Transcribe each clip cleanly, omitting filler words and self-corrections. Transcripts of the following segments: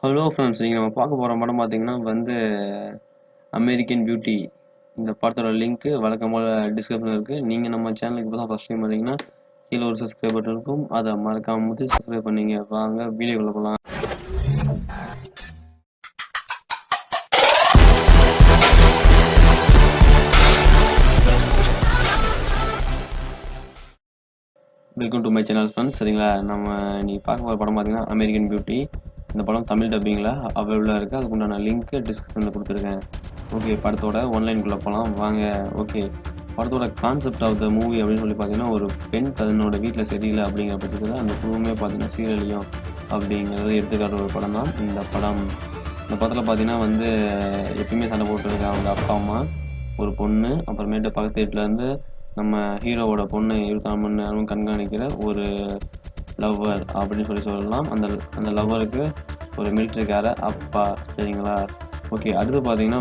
Hello friends, நீங்கள் நம்ம பார்க்க போகிற படம் பார்த்தீங்கன்னா அமெரிக்கன் பியூட்டி. இந்த படத்தோட லிங்க்கு வழக்கம் போல் டிஸ்கிரிப்ஷனில் இருக்குது. நீங்கள் நம்ம சேனலுக்கு இப்போ தான் ஃபஸ்ட் டைம் பார்த்தீங்கன்னா கீழே ஒரு சப்ஸ்கிரைப் பட்டன் இருக்கும். அதை மறக்காம வந்து சப்ஸ்கிரைப் பண்ணிங்க. வாங்க வீடியோக்குள்ளே போகலாம். Welcome to my channel friends. சரிங்களா, நம்ம இன்னைக்கு பார்க்க போகிற படம் பார்த்தீங்கன்னா அமெரிக்கன் பியூட்டி. இந்த படம் தமிழ் டப்பிங்கில் அவைலபிளாக இருக்குது. அதுக்குண்டான லிங்க்கு டிஸ்கிரிப்ஷனில் கொடுத்துருக்கேன். ஓகே, படத்தோட ஒன்லைனுக்குள்ளே போகலாம் வாங்க. ஓகே, படத்தோட கான்செப்ட் ஆஃப் த மூவி அப்படின்னு சொல்லி பார்த்தீங்கன்னா, ஒரு பெண் தன்னோட வீட்டில் சரியில்லை அப்படிங்கிற பட்சத்தில் அந்த குழுவுமே பார்த்தீங்கன்னா சீரழியும் அப்படிங்கிறது எடுத்துக்காட்டுற ஒரு படம் தான் இந்த படம். இந்த படத்தில் பார்த்தீங்கன்னா எப்பயுமே சண்டை போட்டுருக்க அவங்க அப்பா அம்மா, ஒரு பொண்ணு, அப்புறமேட்டு பக்கத்து வீட்டிலேருந்து நம்ம ஹீரோவோட பொண்ணு 24 மணி நேரமும் கண்காணிக்கிற ஒரு லவ்வர் அப்படின்னு சொல்லலாம். அந்த லவ்வருக்கு ஒரு மிலிட்ரிக்கார அப்பா. சரிங்களா, ஓகே. அடுத்து பார்த்தீங்கன்னா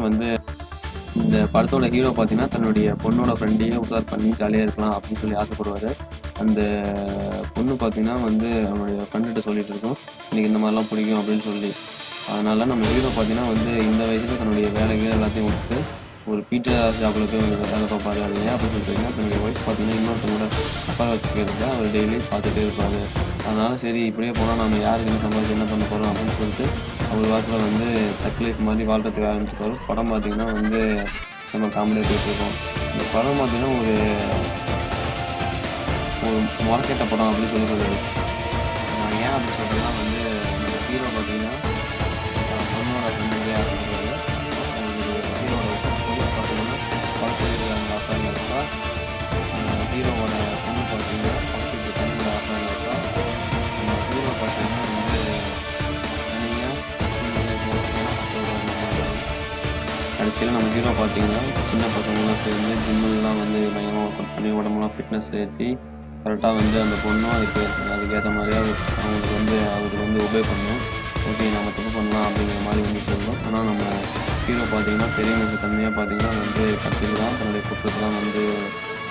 இந்த படத்தோட ஹீரோ பார்த்தீங்கன்னா தன்னுடைய பொண்ணோட ஃப்ரெண்டையே உசார் பண்ணி ஜாலியாக இருக்கலாம் அப்படின்னு சொல்லி ஆசைப்படுவார். அந்த பொண்ணு பார்த்தீங்கன்னா அவனுடைய ஃப்ரெண்டுகிட்ட சொல்லிட்டு இருக்கோம், எனக்கு இந்த மாதிரிலாம் பிடிக்கும் அப்படின்னு சொல்லி. அதனால நம்ம ஹீரோ பார்த்தீங்கன்னா இந்த வயசில் தன்னுடைய வேலைகள் எல்லாத்தையும் விட்டுட்டு ஒரு பீட்சா ஷாப்பில் போய் வேலை பார்ப்பாரு. அது ஏன் அப்படின்னு சொல்லிட்டீங்கன்னா, தன்னுடைய ஒய்ஃப் பார்த்தீங்கன்னா இன்னொருத்தவங்களோட அப்பா வச்சுக்கிறத அவர் டெய்லி பார்த்துட்டே இருப்பார். அதனால் சரி, இப்படியே போனால் நம்ம யாருக்கு என்ன சம்பாதிச்சு என்ன பண்ண போகிறோம் அப்படின்னு சொல்லிட்டு அவர் வாரத்தில் தக் லைஃப் மாதிரி வாழ்கிறதுக்கு ஆரம்பிச்சிருப்பாரு. படம் பார்த்தீங்கன்னா நம்ம காமெடியாக போயிட்டுருக்கோம். இந்த படம் பார்த்தீங்கன்னா ஒரு ஒரு மார்க்கெட்ட படம் அப்படின்னு சொல்லுறது. நான் ஏன் அப்படின்னு சொல்கிறேன்னா நம்ம ஹீரோ பார்த்தீங்கன்னா பொண்ணோட ஃப்ரெண்டுக்கே ஆரம்பிச்சிருவாரு. ஹீரோட பார்த்தீங்கன்னா படத்தில் அவங்க அஃபேரில் இருக்கா. ஹீரோவோட பொண்ணு பார்த்தீங்கன்னா படத்துக்கு தண்ணியோட அஃபேரில் இருக்கா. ஹீரோ பார்த்தீங்கன்னா கடைசியில் நம்ம ஹீரோ பார்த்தீங்கன்னா சின்ன பசங்களாம் சேர்ந்து ஜிம்மெல்லாம் பயங்கரமாக ஒர்க் அவுட் பண்ணி உடம்புலாம் ஃபிட்னஸ் ஏற்றி கரெக்டாக அந்த பொண்ணும் அதுக்கேற்ற மாதிரியே அவருக்கு ஒபே பண்ணணும். ஓகே, நம்ம தப்பு பண்ணலாம் அப்படிங்கிற மாதிரி சொல்லணும். ஆனால் நம்ம ஹீரோ பார்த்தீங்கன்னா பெரியவங்களுக்கு தன்மையாக பார்த்தீங்கன்னா கடைசியில் தான் தன்னுடைய குற்றத்தெல்லாம்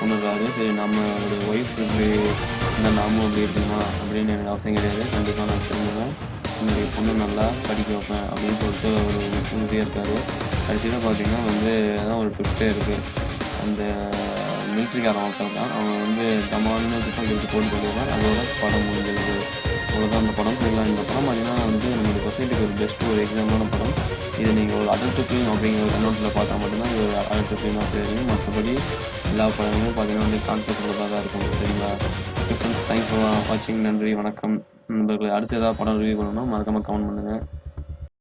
உணர்றாரு. சரி, நம்மளுடைய ஒய்ஃப் இப்படி இருந்தால் நாமும் அப்படி இருக்கணுமா அப்படின்னு எனக்கு அவசியம் கிடையாது. கண்டிப்பாக நான் தெரிஞ்சுவேன், என்னுடைய பொண்ணு நல்லா படிக்க வைப்பேன் அப்படின்னு சொல்லிட்டு ஒரு உறுதியாக இருக்கார். கடைசியில் பார்த்தீங்கன்னா அதான் ஒரு ட்விஸ்டே இருக்குது. அந்த மிலிட்ரிக்காரன் ஒருத்தர் தான், அவன் தமான்னு துப்பாக்கி எடுத்து போட்டு கொண்டிருப்பான். அதோட படம் முடிஞ்சிருக்கு. அவ்வளோதான் அந்த படம். சரிங்களா, இந்த படம் பார்த்தீங்கன்னா நம்மளுடைய சொசைட்டிக்கு ஒரு பெஸ்ட்டு ஒரு எக்ஸாம்பிளான படம். இது நீங்கள் ஒரு அடல்ட் ஃபிலிம் அப்படிங்கிற ஒரு கண்ணோட்டத்தில் பார்த்தா மட்டும்தான் இது ஒரு அடல்ட் ஃபிலிமாக தெரியும். மற்றபடி எல்லா படமுமே பார்த்தீங்கன்னா கான்செப்ட் உள்ளதாக தான் இருக்கும். சரிங்களா, ஃப்ரெண்ட்ஸ், தேங்க்ஸ் ஃபார் வாட்சிங். நன்றி, வணக்கம் நண்பர்களே. அடுத்து ஏதாவது படம் ரிவ்யூ பண்ணணும்னா மறக்காமல் கமெண்ட் பண்ணுங்கள்.